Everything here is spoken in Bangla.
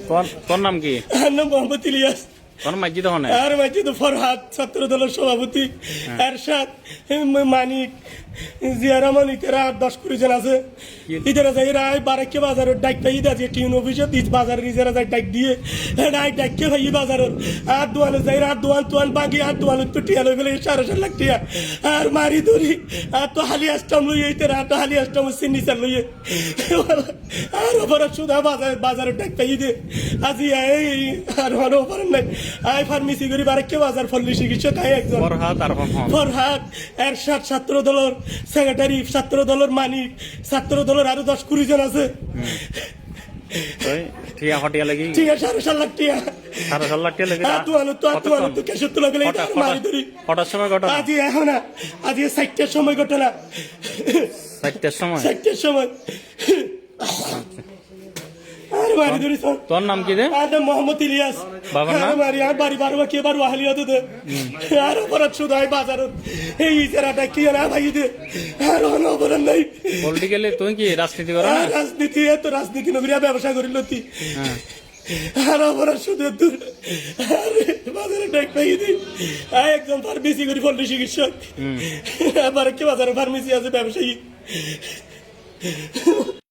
তোর নাম কি? নাম মোহাম্মদ ইলিয়াস। তোর মাইজি তো হয় আর মাইজি তো ফরহাদ, ছাত্র দলের সভাপতি এরশাদ, মানিক, জিয়া রহমান, ইতারা 10-20 জন আছে। ইতারা যাই রায় বারাক্কে বাজারের ডাক পাই আছে টিউন অফিসে বাজারের নিজেরা যাই ডাক দিয়ে রায় ডাককে ভাই বাজারের আর দোয়ানে যাই আর দোয়ান বাগি আর দোয়ান তো টিয়া লই গেলে 4.5 লাখ টিয়া আর মারি ধরি আর তো হালি আসতাম লইয়ে ইতারা তো হালি আসতাম সিন্নিচার লইয়ে আর ওপরে সুদা বাজারের ডাক পাই দে আজি এই আর হলো ওপরে নাই আই ফার্মেসি করি বারাক্কে বাজার ফল্লি চিকিৎসক আই একজন ফরহাদ এরশাদ ছাত্র দলের সেক্রেটারি, ছাত্র দলের মানিক, ছাত্র দলের আরো 10-20 জন আছে। ঠিক আছে 4.5 লাখ টিয়া 4.5 লাখ টাকা লাগে। তো কেশে তোলা গেলে মারি ধরি কটার সময় ঘটনা? আজ এখন না আজ 4টার সময় ঘটনা। 4টার সময়? 4টার সময় আর মারি ধরি। তোর নাম কি রে? মোহাম্মদ ইলিয়াস। বাবার নাম? মারি আর বাড়ি বারো কে বারো হালিয়াতে দে আর অপরাধ শুধু হয় বাজারত এই ইজারাটা কি না ভাই দে আর অপরাধ নাই। পলিটিক্যালি তুই কি রাজনীতি করা? রাজনীতি এত রাজনীতি নগরিয়া ব্যবসা করিল তুই আর অপরাধ শুধু দূর বাজারে ডাক পাই দিই একজন ফার্মেসি করি ফল্লি চিকিৎসক আবার কি বাজারে ফার্মেসি আছে ব্যবসায়ী।